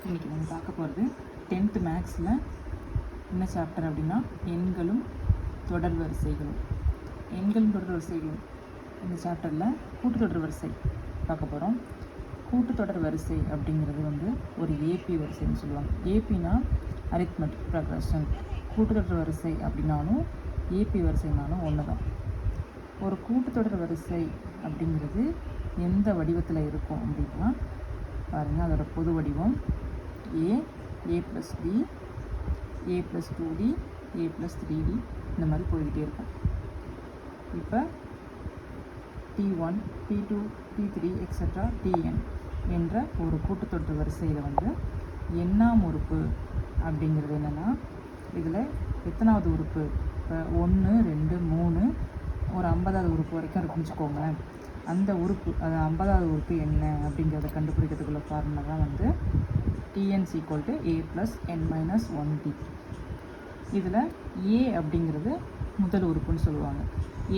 இன்றைக்கி நம்ம பார்க்க போகிறது 10th மேக்ஸில் என்ன சாப்டர் அப்படின்னா எண்களும் தொடர் வரிசைகளும். எண்களும் தொடர் வரிசைகளும் இந்த சாப்டரில் கூட்டுத்தொடர் வரிசை பார்க்க போகிறோம். கூட்டுத்தொடர் வரிசை அப்படிங்கிறது ஒரு ஏபி வரிசைன்னு சொல்லுவாங்க. ஏபினா அரித்மெட்டிக் ப்ரொக்ரஷன். கூட்டுத்தொடர் வரிசை அப்படின்னாலும் ஏபி வரிசைனாலும் ஒன்று தான். ஒரு கூட்டுத்தொடர் வரிசை அப்படிங்கிறது எந்த வடிவத்தில் இருக்கும் அப்படின்னா பாருங்கள், அதோட பொது வடிவம் a + b, a + 2d, a + 3d இந்த மாதிரி போய்கிட்டே இருக்கும். இப்போ t1, t2, t3 etcetera tn என்ற ஒரு கூட்டுத்தொடர் வரிசையில் எண்ணாம் உறுப்பு அப்படிங்கிறது என்னென்னா, இதில் எத்தனாவது உறுப்பு, இப்போ 1, 2, 3 ஒரு 50வது உறுப்பு வரைக்கும் இருக்குன்னு வச்சுக்கோங்களேன். அந்த உறுப்பு, அது 50வது உறுப்பு என்ன அப்படிங்கிறத கண்டுபிடிக்கிறதுக்குள்ள ஃபார்முலா தான் tn = a + n - 1d. இதில் a அப்படிங்கிறது முதல் உறுப்புன்னு சொல்லுவாங்க.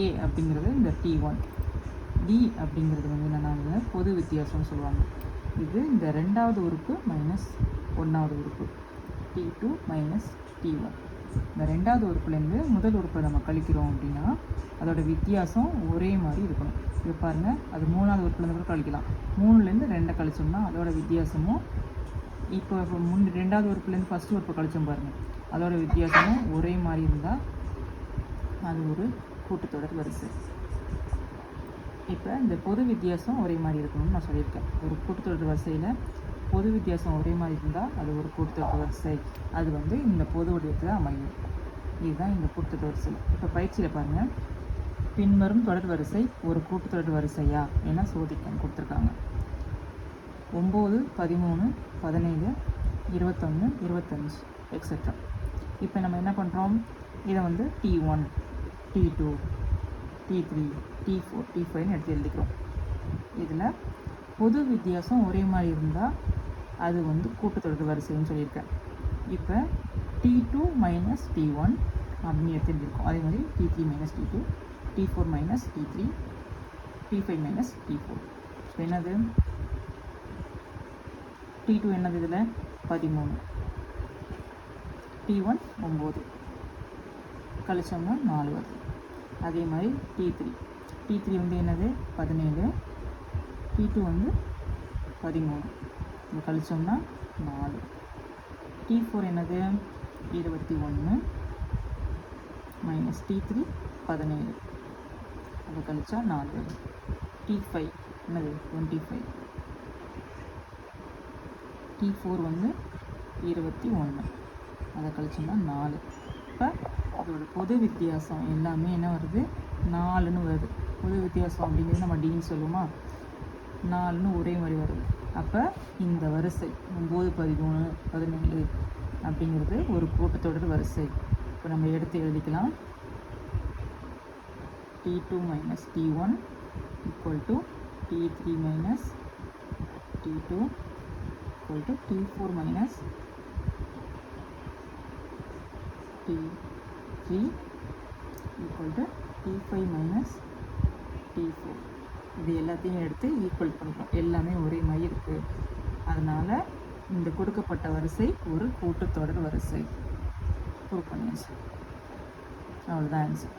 a அப்படிங்கிறது இந்த t1, d அப்படிங்கிறது என்னென்னா பொது வித்தியாசம்னு சொல்லுவாங்க. இது இந்த ரெண்டாவது உறுப்பு மைனஸ் ஒன்றாவது உறுப்பு t2 - t1. இந்த ரெண்டாவது உறுப்புலேருந்து முதல் உறுப்பை நம்ம கழிக்கிறோம் அப்படின்னா அதோட வித்தியாசம் ஒரே மாதிரி இருக்கணும். இது பாருங்கள், அது மூணாவது உறுப்புலேருந்து கூட கழிக்கலாம். 3லேருந்து 2 கழிச்சோம்னா அதோட வித்தியாசமும் இப்போ ரெண்டாவது உறுப்புலேருந்து ஃபஸ்ட்டு உறுப்பை கழிச்சோம் பாருங்கள், அதோட வித்தியாசமும் ஒரே மாதிரி இருந்தால் அது ஒரு கூட்டுத்தொடர் வரிசை. இப்போ இந்த பொது வித்தியாசம் ஒரே மாதிரி இருக்கணும்னு நான் சொல்லியிருக்கேன். ஒரு கூட்டுத்தொடர் வரிசையில் பொது வித்தியாசம் ஒரே மாதிரி இருந்தால் அது ஒரு கூட்டுத்தொடர் வரிசை. அது இந்த பொது வடிவத்தில் அமையும். இதுதான் இந்த கூட்டுத்தொடர் வரிசை. இப்போ பயிற்சியில் பாருங்கள், பின்வரும் தொடர் வரிசை ஒரு கூட்டுத்தொடர் வரிசையா என சோதிக்க கொடுத்துருக்காங்க. 9, 13, 17, 21, 25 எக்ஸெட்ரா. இப்போ நம்ம என்ன பண்ணுறோம், இதை t1, t2, t3, t4, t5ன்னு எடுத்து எழுதிக்கிறோம். இதில் பொது வித்தியாசம் ஒரே மாதிரி இருந்தால் அது கூட்டுத்தொடர் வரிசைன்னு சொல்லியிருக்கேன். இப்போ t2 - t1 அப்படின்னு எடுத்து எழுதியிருக்கோம். அதே மாதிரி t3 - t2, t4 - t3, t5 - t4. இப்போ என்னது, t2 என்னது, இதில் 13, t1 9 கழிச்சோம்னா 4 வருது. அதே மாதிரி t3 என்னது 17, t2 13 இது கழிச்சோம்னா 4. t4 என்னது 21 - t3 17 அதை கழிச்சா 4 வருது. t5 என்னது 25, t4 21 அதை கழிச்சோம்னா 4. இப்போ அதோட பொது வித்தியாசம் எல்லாமே என்ன வருது, 4ன்னு வருது. பொது வித்தியாசம் அப்படிங்கிறது நம்ம டின்னு சொல்லுவோமா, 4ன்னு ஒரே மாதிரி வருது. அப்போ இந்த வரிசை 9, 13, 17 அப்படிங்கிறது ஒரு கூட்டுத்தொடர் வரிசை. இப்போ நம்ம எடுத்து எழுதிக்கலாம். t2 - t1 = t3 - t2 = t4 - t3 = t5 - t4. இது எல்லாத்தையும் எடுத்து ஈக்குவல் பண்ணுறோம். எல்லாமே ஒரே மாதிரி இருக்குது. அதனால் இந்த கொடுக்கப்பட்ட வரிசை ஒரு கூட்டுத்தொடர் வரிசை. ப்ரூவ் பண்ணியாச்சு. அவ்வளோதான் ஆன்சர்.